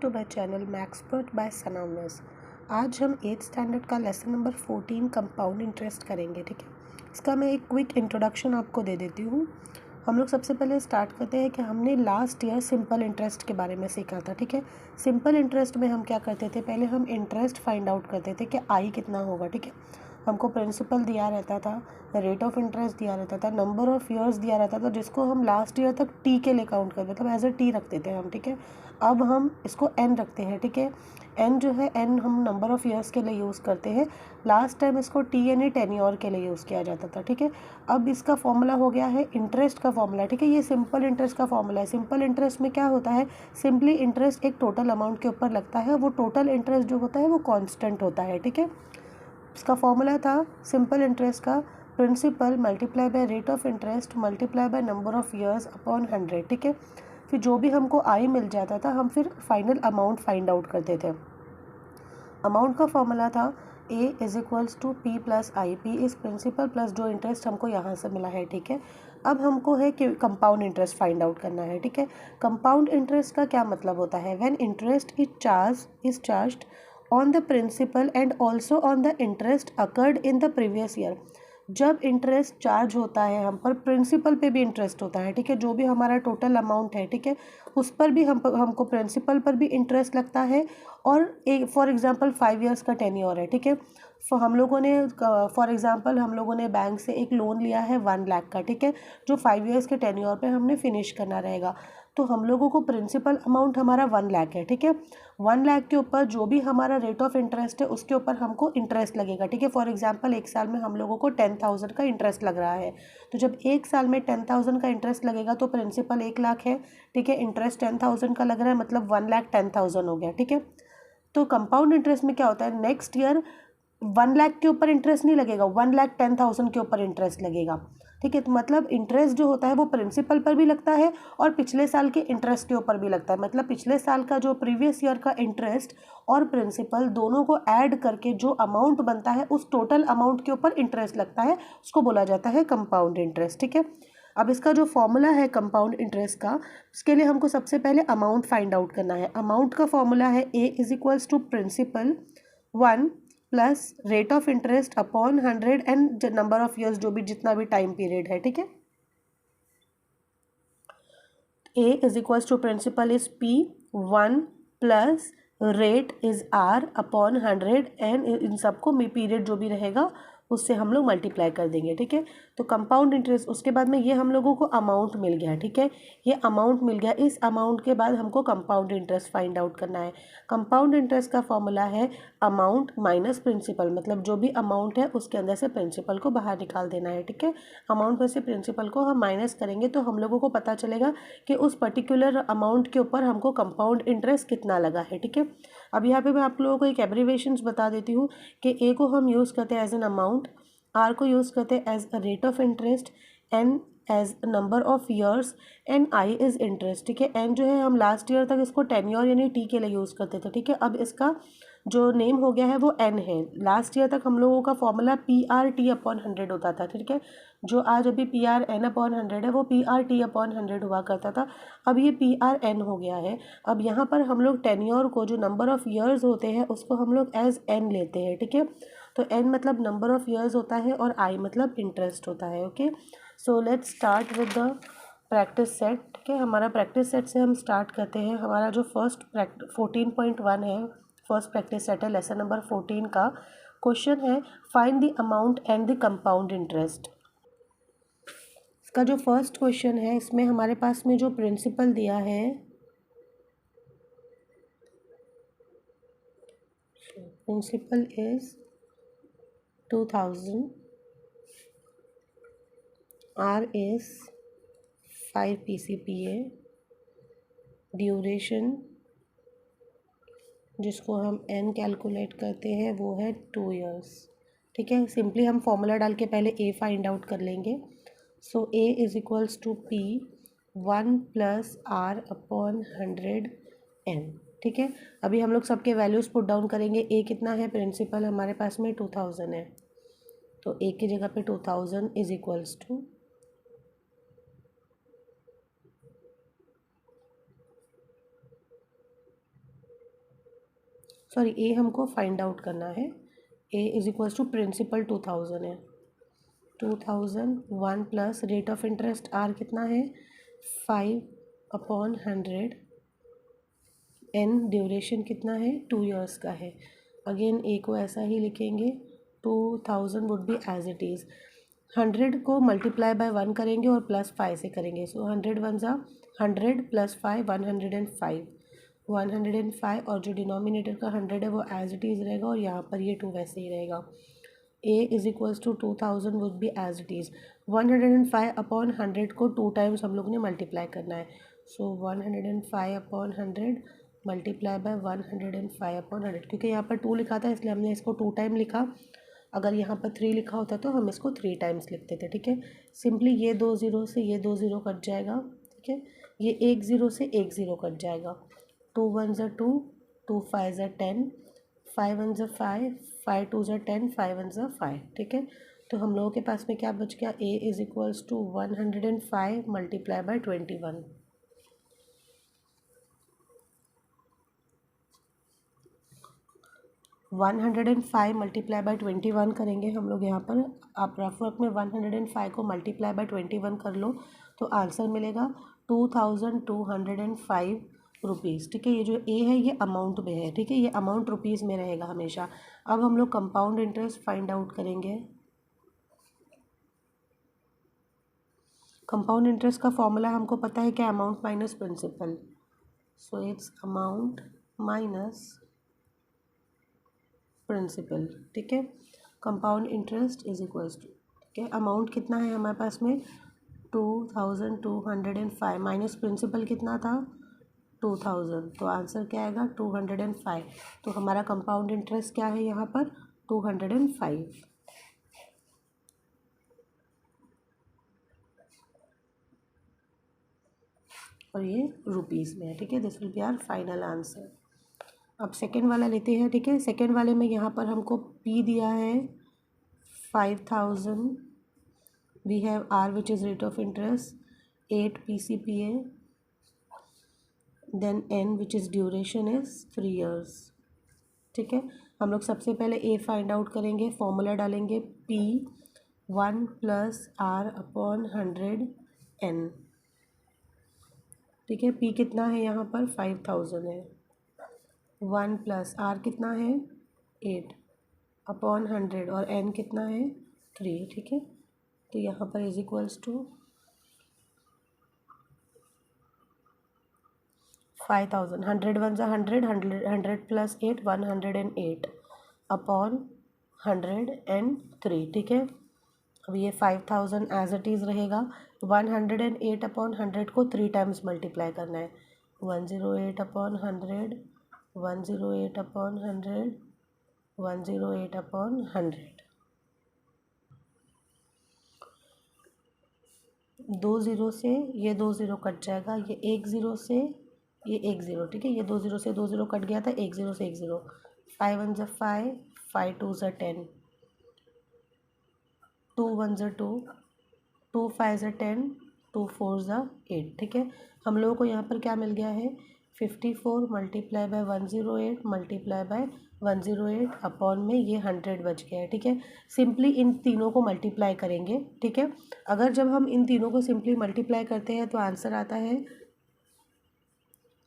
To my channel Maxpert by Sana miss. आज हम 8th standard का लेसन नंबर 14 कंपाउंड इंटरेस्ट करेंगे। ठीक है, इसका मैं एक क्विक इंट्रोडक्शन आपको दे देती हूँ। हम लोग सबसे पहले स्टार्ट करते हैं कि हमने लास्ट ईयर सिंपल इंटरेस्ट के बारे में सीखा था। ठीक है, सिंपल इंटरेस्ट में हम क्या करते थे, पहले हम इंटरेस्ट फाइंड आउट करते थे कि आई कितना होगा। ठीक है, हमको प्रिंसिपल दिया रहता था, रेट ऑफ इंटरेस्ट दिया रहता था, नंबर ऑफ़ ईयर्स दिया रहता था, जिसको हम लास्ट ईयर तक टी के लिए काउंट करते, मतलब एज ए टी रखते थे हम। ठीक है, अब हम इसको एन रखते हैं। ठीक है, एन जो है एन हम नंबर ऑफ़ ईयर्स के लिए यूज़ करते हैं। लास्ट टाइम इसको टी एन ए टेन्योर के लिए यूज़ किया जाता था। ठीक है, अब इसका फॉर्मूला हो गया है इंटरेस्ट का फॉर्मूला। ठीक है, ये सिंपल इंटरेस्ट का फॉर्मूला है। सिंपल इंटरेस्ट में क्या होता है, सिंपली इंटरेस्ट एक टोटल अमाउंट के ऊपर लगता है, वो टोटल इंटरेस्ट जो होता है वो कॉन्स्टेंट होता है। ठीक है, इसका फॉर्मूला था सिंपल इंटरेस्ट का principal multiply by rate of interest multiply by number of years upon 100। ठीक है, फिर जो भी हमको आई मिल जाता था हम फिर फाइनल अमाउंट फाइंड आउट करते थे। अमाउंट का फॉर्मूला था A is equals to P plus I. P is principal plus जो इंटरेस्ट हमको यहाँ से मिला है। ठीक है, अब हमको है कि कंपाउंड इंटरेस्ट फाइंड आउट करना है। ठीक है, कंपाउंड इंटरेस्ट का क्या मतलब होता है, when interest is charged on the principal and also on the interest accrued in the previous year. जब इंटरेस्ट चार्ज होता है हम पर, प्रिंसिपल पे भी इंटरेस्ट होता है। ठीक है, जो भी हमारा टोटल अमाउंट है, ठीक है, उस पर भी हमको प्रिंसिपल पर भी इंटरेस्ट लगता है। और एक फॉर एग्जांपल 5 इयर्स का टेन्योर है। ठीक है, हम लोगों ने फॉर एग्जांपल हम लोगों ने बैंक से एक लोन लिया है 1 लाख का। ठीक है, जो 5 इयर्स के टेन्योर पे हमने फिनिश करना रहेगा, तो हम लोगों को प्रिंसिपल अमाउंट हमारा 1 लाख है। ठीक है, 1 लाख के ऊपर जो भी हमारा रेट ऑफ इंटरेस्ट है उसके ऊपर हमको इंटरेस्ट लगेगा। ठीक है, फॉर एग्जांपल एक साल में हम लोगों को 10,000 का इंटरेस्ट लग रहा है, तो जब एक साल में 10,000 का इंटरेस्ट लगेगा तो प्रिंसिपल 1 लाख है। ठीक है, इंटरेस्ट 10,000 का लग रहा है, मतलब 1,10,000 हो गया। ठीक है, तो कंपाउंड इंटरेस्ट में क्या होता है, नेक्स्ट ईयर 1 लाख के ऊपर इंटरेस्ट नहीं लगेगा, 1,10,000 के ऊपर इंटरेस्ट लगेगा। ठीक है, तो मतलब इंटरेस्ट जो होता है वो प्रिंसिपल पर भी लगता है और पिछले साल के इंटरेस्ट के ऊपर भी लगता है। मतलब पिछले साल का जो प्रीवियस ईयर का इंटरेस्ट और प्रिंसिपल दोनों को ऐड करके जो अमाउंट बनता है उस टोटल अमाउंट के ऊपर इंटरेस्ट लगता है, उसको बोला जाता है कंपाउंड इंटरेस्ट। ठीक है, अब इसका जो फॉर्मूला है कंपाउंड इंटरेस्ट का, उसके लिए हमको सबसे पहले अमाउंट फाइंड आउट करना है। अमाउंट का फॉर्मूला है A is equals to principal 1 plus rate of interest upon 100 and number of years, जो भी जितना भी टाइम पीरियड है। ठीक है, A is equals to principal is P, 1 plus rate is R upon 100 and इन सबको पीरियड जो भी रहेगा उससे हम लोग मल्टीप्लाई कर देंगे। ठीक है, तो कंपाउंड इंटरेस्ट, उसके बाद में ये हम लोगों को अमाउंट मिल गया। ठीक है, ये अमाउंट मिल गया, इस अमाउंट के बाद हमको कंपाउंड इंटरेस्ट फाइंड आउट करना है। कंपाउंड इंटरेस्ट का फॉर्मूला है अमाउंट माइनस प्रिंसिपल, मतलब जो भी अमाउंट है उसके अंदर से प्रिंसिपल को बाहर निकाल देना है। ठीक है, अमाउंट में से प्रिंसिपल को हम माइनस करेंगे तो हम लोगों को पता चलेगा कि उस पर्टिकुलर अमाउंट के ऊपर हमको कंपाउंड इंटरेस्ट कितना लगा है। ठीक है, अब यहाँ पे मैं आप लोगों को एक एब्रीवेशंस बता देती हूँ कि ए को हम यूज़ करते हैं एज एन अमाउंट, आर को यूज़ करते हैं as a rate of interest, N as number of years and I is interest. ठीक है, एन जो है हम लास्ट ईयर तक इसको टेन्योर यानी टी के लिए यूज़ करते थे। ठीक है, अब इसका जो नेम हो गया है वो एन है। लास्ट ईयर तक हम लोगों का formula P R T upon 100 होता था। ठीक है, जो आज अभी पी आर एन अपॉन 100 है वो पी आर टी अपॉन 100 हुआ करता था, अब ये पी आर एन हो गया है। अब यहाँ पर हम लोग टेन्योर को, जो नंबर ऑफ़ ईयर्स होते हैं उसको हम लोग एज एन लेते हैं। ठीक है, तो एन मतलब नंबर ऑफ़ ईयर्स होता है और आई मतलब इंटरेस्ट होता है। Okay, so let's start with the practice set. ठीक है, हमारा प्रैक्टिस सेट से हम स्टार्ट करते हैं। हमारा जो फर्स्ट 14.1 है, फर्स्ट प्रैक्टिस सेट है लेसन नंबर 14 का। क्वेश्चन है find the amount and the compound interest. इसका जो फर्स्ट क्वेश्चन है इसमें हमारे पास में जो प्रिंसिपल दिया है, principal is 2000, R is 5 PCPA, duration जिसको हम n कैलकुलेट करते हैं वो है 2 इयर्स। ठीक है, सिंपली हम फॉर्मूला डाल के पहले a फाइंड आउट कर लेंगे। So a is equals to p 1 plus r upon 100 n। ठीक है, अभी हम लोग सबके वैल्यूज़ पुट डाउन करेंगे। a कितना है, प्रिंसिपल हमारे पास में 2000 है, तो a की जगह पे 2000 is equals to sorry A हमको फाइंड आउट करना है। A is equals to principal 2000 है, 2000 1 plus rate of interest R कितना है 5/100, एन ड्यूरेशन कितना है 2 ईयर्स का है। अगेन ए को ऐसा ही लिखेंगे, 2000 would be as it is, 100 को मल्टीप्लाई बाय 1 करेंगे और प्लस 5 से करेंगे। सो 100 1 ज़ा 100 प्लस 5 105, 105 और जो डिनोमिनेटर का 100 है वो एज इट इज़ रहेगा और यहाँ पर ये 2 वैसे ही रहेगा। A is equals to 2000 would be as it is, 105/100 को 2 टाइम्स हम लोग ने मल्टीप्लाई करना है। सो 105/100 मल्टीप्लाई बाय 105/100, क्योंकि यहाँ पर 2 लिखा था इसलिए हमने इसको 2 टाइम लिखा। अगर यहाँ पर 3 लिखा होता तो हम इसको 3 टाइम्स लिखते थे। ठीक है, सिंपली ये 2 ज़ीरो से ये 2 ज़ीरो कट जाएगा। ठीक है, ये 1 ज़ीरो से 1 ज़ीरो कट जाएगा। 2 1 ज़ा 2, 2 5 ज़ा 10, 5 1 ज़ा 5, 5 2 ज़ा 10, 5 1 ज़ा 5। ठीक है, तो हम लोगों के पास में क्या बच गया, A is equals to 105 multiply by 21। 105 multiply by 21 करेंगे हम लोग यहाँ पर। आप रफ वर्क में 105 को मल्टीप्लाई बाय 21 कर लो तो आंसर मिलेगा 2205 रुपीज़। ठीक है, ये जो ए है ये अमाउंट में है। ठीक है, ये अमाउंट रुपीज़ में रहेगा हमेशा। अब हम लोग कंपाउंड इंटरेस्ट फाइंड आउट करेंगे। कंपाउंड इंटरेस्ट का फॉर्मूला हमको पता है क्या, amount minus principal. So it's amount minus principal. ठीक है, compound interest is equals to, ठीक है, अमाउंट कितना है हमारे पास में 2205 माइनस प्रिंसिपल कितना था 2000, तो आंसर क्या आएगा 205। तो हमारा कंपाउंड इंटरेस्ट क्या है यहाँ पर 205, और ये रुपीज़ में है। ठीक है, this will be our final answer. अब सेकेंड वाला लेते हैं। ठीक है, सेकेंड वाले में यहाँ पर हमको पी दिया है 5000, we have R which is rate of interest 8 PCPA, then N which is duration is 3 years. ठीक है, हम लोग सबसे पहले ए फाइंड आउट करेंगे, फॉर्मूला डालेंगे पी 1 प्लस R/100 एन। ठीक है, पी कितना है यहाँ पर 5000 है, 1 प्लस आर कितना है 8/100 और एन कितना है 3। ठीक है, तो यहाँ पर इज इक्वल्स टू 5000, 100 1 ज़ा 100, 100 प्लस 8 108/103। ठीक है, अब ये 5000 एज इट इज़ रहेगा। 108/100 को 3 टाइम्स मल्टीप्लाई करना है, 108/100, 108/100, 108/100। 2 ज़ीरो से ये 2 ज़ीरो कट जाएगा, ये 1 ज़ीरो से ये 1 ज़ीरो। ठीक है, ये 2 ज़ीरो से 2 ज़ीरो कट गया था, 1 ज़ीरो से 1 ज़ीरो, 5 1 ज़ा 5, 5 2 ज़ा 10, 2 1 ज़ा 2, 2 5 ज़ा 10, 2 4 ज़ा 8। ठीक है, हम लोगों को यहाँ पर क्या मिल गया है 54 multiply by 108 multiply by 108 upon में ये 100 बच गया है। ठीक है, सिंपली इन तीनों को मल्टीप्लाई करेंगे। ठीक है, अगर जब हम इन तीनों को सिंपली मल्टीप्लाई करते हैं तो आंसर आता है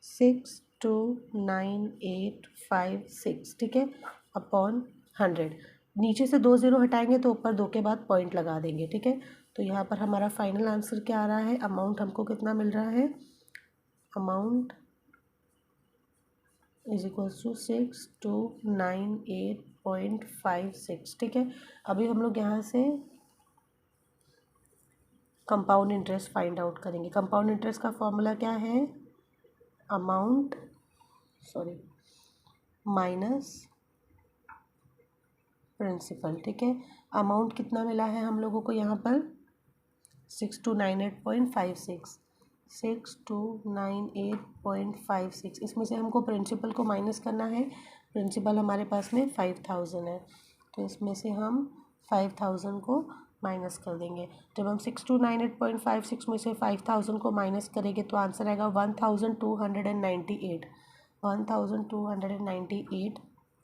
629,856। ठीक है, अपॉन 100, नीचे से 2 ज़ीरो हटाएंगे तो ऊपर 2 के बाद पॉइंट लगा देंगे। ठीक है, तो यहाँ पर हमारा फाइनल आंसर क्या आ रहा है, अमाउंट हमको कितना मिल रहा है, अमाउंट इज इक्वल्स टू 6298.56। ठीक है, अभी हम लोग यहाँ से कंपाउंड इंटरेस्ट फाइंड आउट करेंगे। कंपाउंड इंटरेस्ट का फॉर्मूला क्या है, अमाउंट माइनस प्रिंसिपल। ठीक है, अमाउंट कितना मिला है हम लोगों को यहाँ पर 6298.56, 6298.56। इसमें से हमको प्रिंसिपल को माइनस करना है। प्रिंसिपल हमारे पास में 5000 है, तो इसमें से हम 5000 को माइनस कर देंगे। जब हम 6298.56 में से 5000 को माइनस करेंगे तो आंसर आएगा 1298, 1298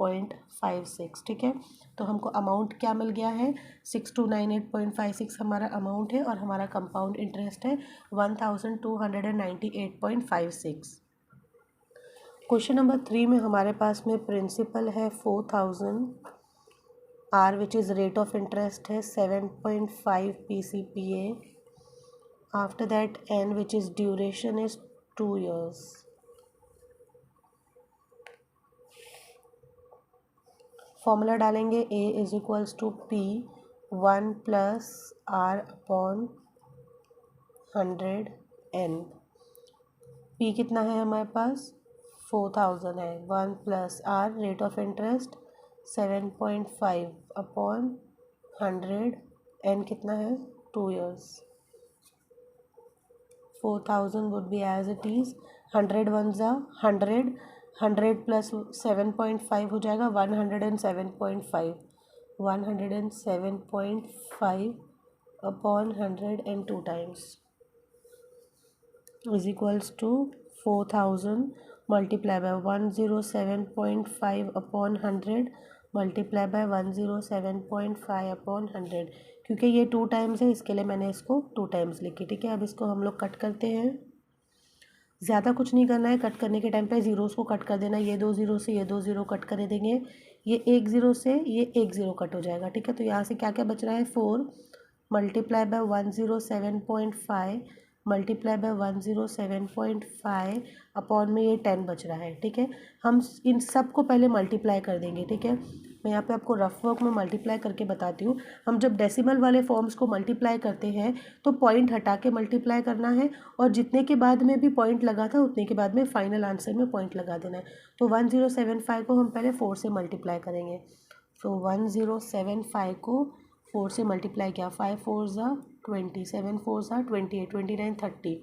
6298.56, ठीक है। तो हमको अमाउंट क्या मिल गया है, 6298.56 हमारा अमाउंट है और हमारा कंपाउंड इंटरेस्ट है 1298.56। क्वेश्चन नंबर 3 में हमारे पास में प्रिंसिपल है 4000, R which is rate of interest है 7.5 PCPA, after that N which is duration is 2 years। Formula डालेंगे A is equals to P 1 + R/100 N। P कितना है हमारे पास, 4000 है, 1 + R rate of interest 7.5/100, N कितना है 2 years। 4000 would be as it is, 100 ones are 100, 100 + 7.5 हो जाएगा 107.5, 107.5/100 times is equals to 4000 multiplied by 107.5/100 multiplied by 107.5/100। क्योंकि ये 2 टाइम्स है इसके लिए मैंने इसको 2 टाइम्स लिखी, ठीक है। अब इसको हम लोग कट करते हैं, ज़्यादा कुछ नहीं करना है, कट करने के टाइम पे ज़ीरोज़ को कट कर देना। ये 2 ज़ीरो से ये 2 ज़ीरो कट कर देंगे, ये 1 ज़ीरो से ये 1 ज़ीरो कट हो जाएगा, ठीक है। तो यहाँ से क्या क्या बच रहा है, 4 multiply by 107.5 multiply by 107.5 upon में ये 10 बच रहा है, ठीक है। हम इन सब को पहले मल्टीप्लाई कर देंगे, ठीक है। मैं यहाँ पे आपको रफ वर्क में मल्टीप्लाई करके बताती हूँ। हम जब डेसिमल वाले फॉर्म्स को मल्टीप्लाई करते हैं तो पॉइंट हटा के मल्टीप्लाई करना है, और जितने के बाद में भी पॉइंट लगा था उतने के बाद में फाइनल आंसर में पॉइंट लगा देना है। तो 1075 को हम पहले 4 से मल्टीप्लाई करेंगे। तो 1075 को 4 से मल्टीप्लाई किया, 5 4 ज़ा 20, 7 4 ज़ा 28, 29 30,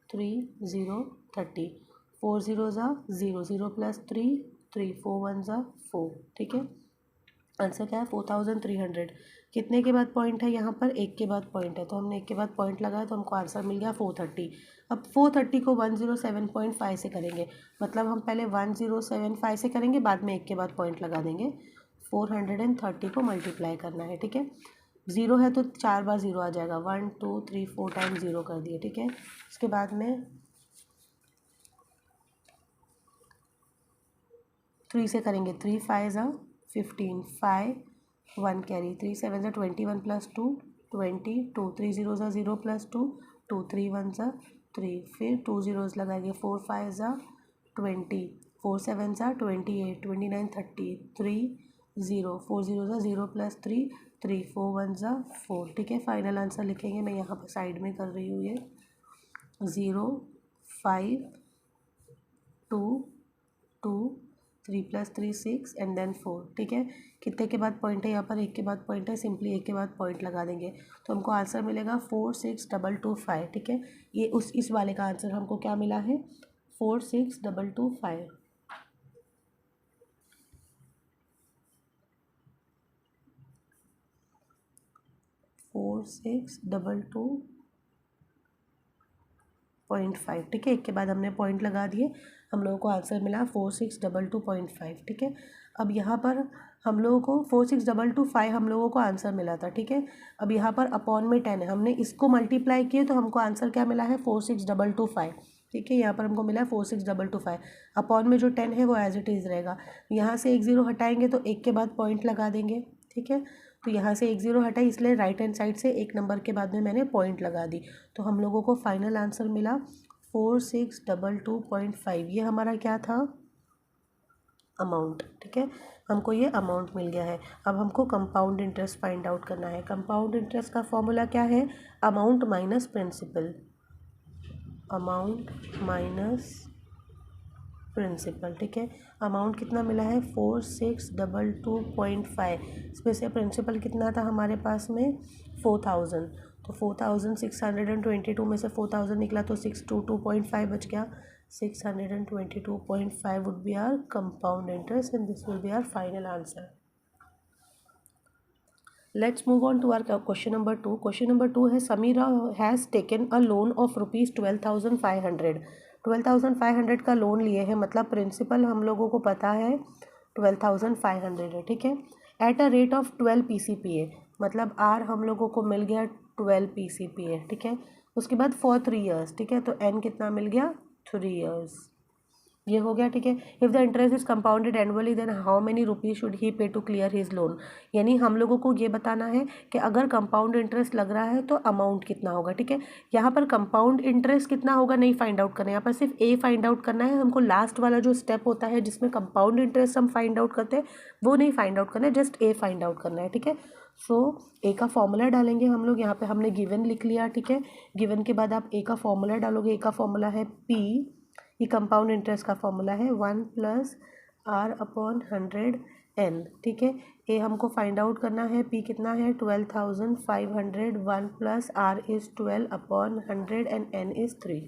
3 0 30, 4 0 ज़ा 0, 0 + 3 3, 4 1 ज़ा 4, ठीक है। आंसर क्या है 4300। कितने के बाद पॉइंट है यहाँ पर, 1 के बाद पॉइंट है, तो हमने 1 के बाद पॉइंट लगाया तो हमको आंसर मिल गया 430। अब 430 को 107.5 से करेंगे, मतलब हम पहले 1075 से करेंगे, बाद में 1 के बाद पॉइंट लगा देंगे। 430 को मल्टीप्लाई करना है, ठीक है। 0 है तो 4 बार 0 आ जाएगा, 1 2 3 4 टाइम 0 कर दिए, ठीक है। उसके बाद में 3 से करेंगे, 3 5 ज़ा 15, 5 1 कैरी, 3 7 ज़ा 21 + 2 22, 3 0 ज़ा 0 + 2 2, 3 1 ज़ा 3, फिर 2 ज़ीरोज़ लगाएंगे, 4 5 ज़ा 20, 4 7 ज़ा 28, 29 30, 3 0, 4 0 ज़ा 0 + 3 3, 4 1 ज़ा 4, ठीक है। फाइनल आंसर लिखेंगे, मैं यहाँ पर साइड में कर रही हूँ, ये 0 5 2 2 3 + 3 6 एंड देन 4, ठीक है। कितने के बाद पॉइंट है यहाँ पर, 1 के बाद पॉइंट है, सिंपली 1 के बाद पॉइंट लगा देंगे तो हमको आंसर मिलेगा 46225, ठीक है। ये इस वाले का आंसर हमको क्या मिला है, 46225। फोर सिक्स डबल टू 0.5, ठीक है। एक के बाद हमने पॉइंट लगा दिए, हम लोगों को आंसर मिला 4622.5, ठीक है। अब यहाँ पर हम लोगों को 46225 हम लोगों को आंसर मिला था, ठीक है। अब यहाँ पर अपॉन में 10 है, हमने इसको मल्टीप्लाई किए तो हमको आंसर क्या मिला है 46225, ठीक है। यहाँ पर हमको मिला है 46225, अपॉन में जो 10 है वो एज इट इज़ रहेगा। यहाँ से 1 ज़ीरो हटाएंगे तो 1 के बाद पॉइंट लगा देंगे, ठीक है। तो यहाँ से 1 ज़ीरो हटा, इसलिए राइट हैंड साइड से 1 नंबर के बाद में मैंने पॉइंट लगा दी, तो हम लोगों को फाइनल आंसर मिला 4622.5। ये हमारा क्या था, अमाउंट, ठीक है। हमको ये अमाउंट मिल गया है। अब हमको कंपाउंड इंटरेस्ट फाइंड आउट करना है। कंपाउंड इंटरेस्ट का फॉर्मूला क्या है, amount minus principal, amount minus principal, ठीक है। अमाउंट कितना मिला है 4622.5, इसमें से प्रिंसिपल कितना था हमारे पास में 4000, तो 4622 में से 4000 निकला तो 622.5 बच गया। 622.5 would be our compound interest and this will be our final answer. Let's move on to our question number 2. Question number 2 है, Samira has taken a loan of rupees 12,500. 12,500 का लोन लिए हैं, मतलब प्रिंसिपल हम लोगों को पता है 12,500 है, ठीक है। At a rate of 12 PCPA, मतलब आर हम लोगों को मिल गया 12 PCPA, ठीक है। उसके बाद फॉर 3 ईयर्स, ठीक है, तो एन कितना मिल गया 3 ईयर्स, ये हो गया, ठीक है। If the interest is compounded annually then how many rupees should he pay to clear his loan, यानी हम लोगों को ये बताना है कि अगर कंपाउंड इंटरेस्ट लग रहा है तो अमाउंट कितना होगा, ठीक है। यहाँ पर कंपाउंड इंटरेस्ट कितना होगा नहीं फाइंड आउट करना है, यहाँ पर सिर्फ ए फाइंड आउट करना है हमको। लास्ट वाला जो स्टेप होता है जिसमें कंपाउंड इंटरेस्ट हम फाइंड आउट करते हैं वो नहीं फाइंड आउट करना है, जस्ट ए फाइंड आउट करना है, ठीक है। सो ए का फॉर्मूला डालेंगे हम लोग, यहाँ पे हमने गिवन लिख लिया, ठीक है। गिवन के बाद आप ए का फॉर्मूला डालोगे, ए का फॉर्मूला है पी, ये कंपाउंड इंटरेस्ट का फॉर्मूला है 1+R/100N, ठीक है। ए हमको फाइंड आउट करना है, पी कितना है 12,500, 1+R is 12/100 and N is 3,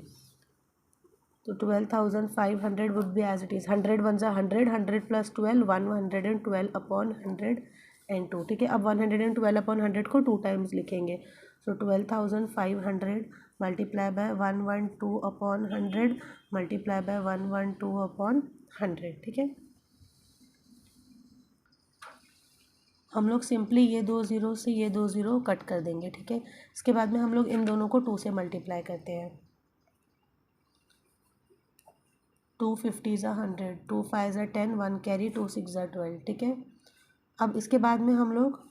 तो 12,500 would be as it is 100 1 ज़ा 100, 100 + 12 112/100 ठीक है। अब 112/100 को 2 टाइम्स लिखेंगे, सो 12,500 मल्टीप्लाई बाय 112/100 मल्टीप्लाई बाय 112/100, ठीक है। हम लोग सिंपली ये 2 ज़ीरो से ये 2 ज़ीरो कट कर देंगे, ठीक है। इसके बाद में हम लोग इन दोनों को 2 से मल्टीप्लाई करते हैं, 2 50 ज़ा 100, 2 5 ज़ा 10, 1 कैरी, 2 6 ज़ा 12, ठीक है। अब इसके बाद में हम लोग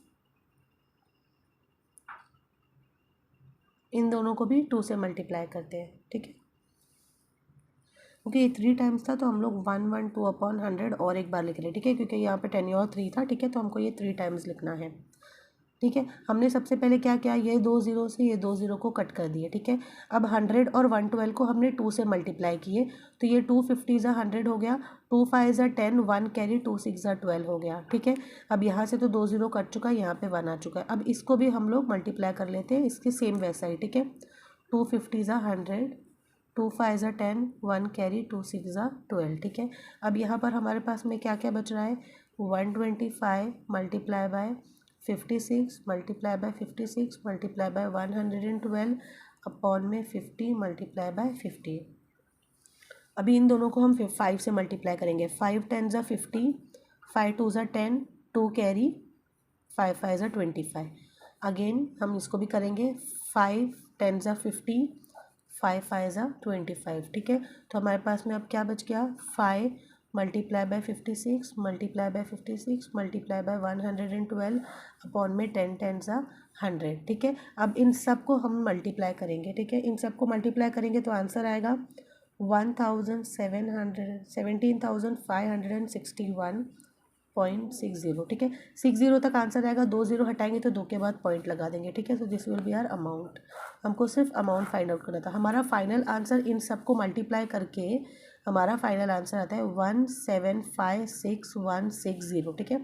इन दोनों को भी 2 से मल्टीप्लाई करते हैं, ठीक है। क्योंकि ये 3 टाइम्स था तो हम लोग 112/100 और एक बार लिख रहे हैं, ठीक है, क्योंकि यहाँ पे 10 और 3 था, ठीक है, तो हमको ये 3 टाइम्स लिखना है, ठीक है। हमने सबसे पहले क्या किया, ये 2 ज़ीरो से ये 2 ज़ीरो को कट कर दिए, ठीक है। अब 100 और 112 को हमने 2 से मल्टीप्लाई किए, तो ये 2 50 ज़ा 100 हो गया, 2 5 ज़ा 10, 1 कैरी, 2 6 ज़ा 12 हो गया, ठीक है। अब यहाँ से तो 2 ज़ीरो कट चुका है, यहाँ पे 1 आ चुका है। अब इसको भी हम लोग मल्टीप्लाई कर लेते हैं, इसके सेम वैसा ही, ठीक है। 2 50 ज़ा 100, 2 5 ज़ा 10, 1 कैरी, 2 6 ज़ा 12, ठीक है। अब यहाँ पर हमारे पास में क्या क्या बच रहा है, 125 multiply by 56 multiply by 56 multiply by 112 upon में 50 मल्टीप्लाई बाय 50। अभी इन दोनों को हम 5 से मल्टीप्लाई करेंगे, 5 10 ज़ा 50, 5 2 ज़ा 10, 2 कैरी, 5 5 ज़ा 25। अगेन हम इसको भी करेंगे, 5 10 ज़ा 50, 5 5 ज़ा 25, ठीक है। तो हमारे पास में अब क्या बच गया, 5 multiply by 56 multiply by 56 multiply by 112 upon में 10 10 ज़ा 100, ठीक है। अब इन सब को हम मल्टीप्लाई करेंगे, ठीक है। इन सब को मल्टीप्लाई करेंगे तो आंसर आएगा 17,561.60, ठीक है। 60 तक आंसर आएगा, 2 ज़ीरो हटाएंगे तो 2 के बाद पॉइंट लगा देंगे, ठीक है। तो this will be our amount, हमको सिर्फ अमाउंट फाइंड आउट करना था। हमारा फाइनल आंसर इन सब को मल्टीप्लाई करके हमारा फाइनल आंसर आता है 1756160, ठीक है,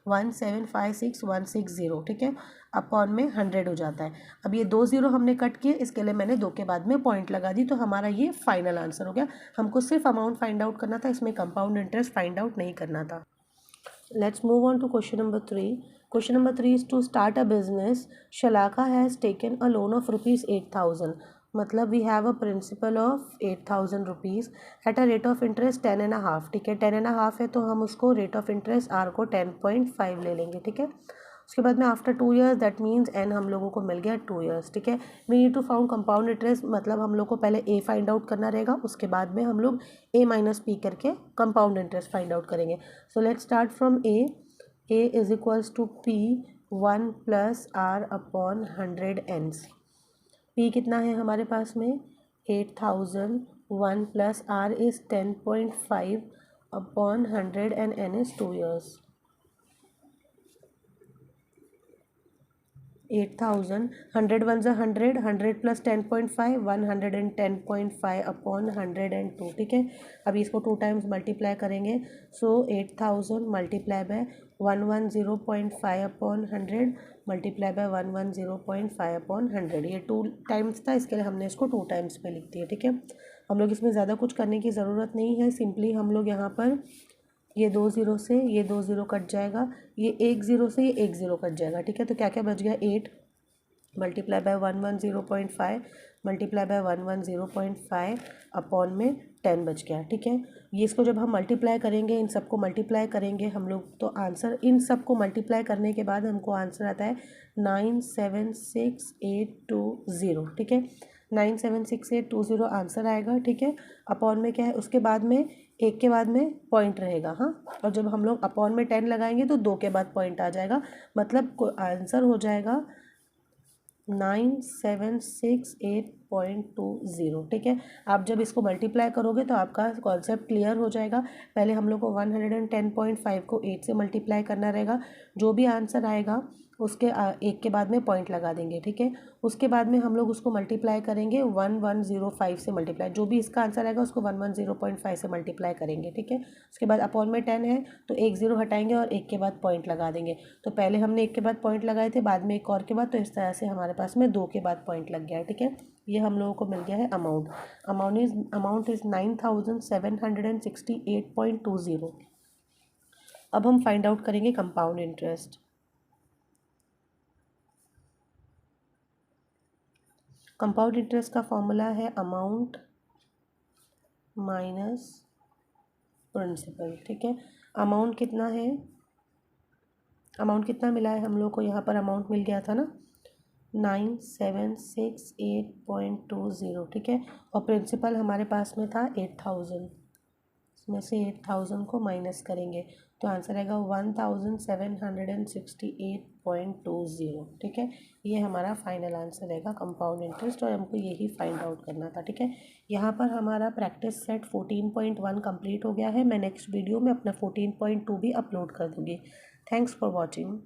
1756160, ठीक है, अपॉन में 100 हो जाता है। अब ये 2 ज़ीरो हमने कट किए, इसके लिए मैंने 2 के बाद में पॉइंट लगा दी, तो हमारा ये फाइनल आंसर हो गया। हमको सिर्फ अमाउंट फाइंड आउट करना था, इसमें कंपाउंड इंटरेस्ट फाइंड आउट नहीं करना था। Let's move on to question number 3. Question number 3 is to start a business. Shalaka has taken a loan of rupees 8,000. मतलब we have a principal of 8,000 rupees at a rate of interest 10.5, ठीक है। 10.5 है तो हम उसको rate of interest R को 10.5 ले लेंगे, ठीक है। उसके बाद में after 2 years, that means N हम लोगों को मिल गया 2 ईयर्स, ठीक है। We need to found compound interest, मतलब हम लोग को पहले ए फाइंड आउट करना रहेगा, उसके बाद में हम लोग ए माइनस पी करके कंपाउंड इंटरेस्ट फाइंड आउट करेंगे। So let's start from A is equals to P 1+R/100N। P कितना है हमारे पास में 8,000, 1+R is 10.5/100 and N is 2 years. 8,000, 100 1 ज़ा 100, 100 + 10.5, 110.5/102, ठीक है। अभी इसको 2 टाइम्स मल्टीप्लाई करेंगे, सो 8,000 मल्टीप्लाई बाय 110.5/100 मल्टीप्लाई बाय 110.5/100, ये 2 टाइम्स था, इसके लिए हमने इसको 2 टाइम्स पे लिख दिया, ठीक है। हम लोग इसमें ज़्यादा कुछ करने की ज़रूरत नहीं है, सिंपली हम लोग यहाँ पर ये 2 ज़ीरो से ये 2 ज़ीरो कट जाएगा, ये 1 ज़ीरो से ये 1 ज़ीरो कट जाएगा, ठीक है। तो क्या क्या बच गया, 8 multiply by 110.5, multiply by 110.5 upon में 10 बच गया, ठीक है। ये इसको जब हम मल्टीप्लाई करेंगे, इन सबको मल्टीप्लाई करेंगे हम लोग, तो आंसर इन सबको मल्टीप्लाई करने के बाद हमको आंसर आता है 976820, ठीक है। 976820 आंसर आएगा, ठीक है। अपॉन में क्या है, उसके बाद में एक के बाद में पॉइंट रहेगा, हाँ। और जब हम लोग अपॉन में 10 लगाएंगे तो 2 के बाद पॉइंट आ जाएगा, मतलब आंसर हो जाएगा 9768.20, ठीक है। आप जब इसको मल्टीप्लाई करोगे तो आपका कॉन्सेप्ट क्लियर हो जाएगा। पहले हम लोग को 110.5 को 8 से मल्टीप्लाई करना रहेगा। जो भी आंसर आएगा उसके एक के बाद में पॉइंट लगा देंगे, ठीक है। उसके बाद में हम लोग उसको मल्टीप्लाई करेंगे 1105 से मल्टीप्लाई, जो भी इसका आंसर आएगा उसको 110.5 से मल्टीप्लाई करेंगे, ठीक है। उसके बाद अपॉन में 10 है तो एक ज़ीरो हटाएंगे और एक के बाद पॉइंट लगा देंगे। तो पहले हमने एक के बाद पॉइंट लगाए थे, बाद में एक और के बाद, तो इस तरह से हमारे पास में 2 के बाद पॉइंट लग गया है, ठीक है। ये हम लोगों को मिल गया है अमाउंट। Amount is 9768.20। अब हम फाइंड आउट करेंगे कंपाउंड इंटरेस्ट। कंपाउंड इंटरेस्ट का फॉर्मूला है अमाउंट माइनस प्रिंसिपल, ठीक है। अमाउंट कितना है, अमाउंट कितना मिला है हम लोग को, यहाँ पर अमाउंट मिल गया था ना 9768.20, ठीक है। और प्रिंसिपल हमारे पास में था 8000, इसमें से 8000 को माइनस करेंगे तो आंसर आएगा 1768.20, ठीक है। ये हमारा फाइनल आंसर रहेगा कंपाउंड इंटरेस्ट, और हमको यही फाइंड आउट करना था, ठीक है। यहाँ पर हमारा प्रैक्टिस सेट 14.1 कंप्लीट हो गया है। मैं नेक्स्ट वीडियो में अपना 14.2 भी अपलोड कर दूँगी। Thanks for watching.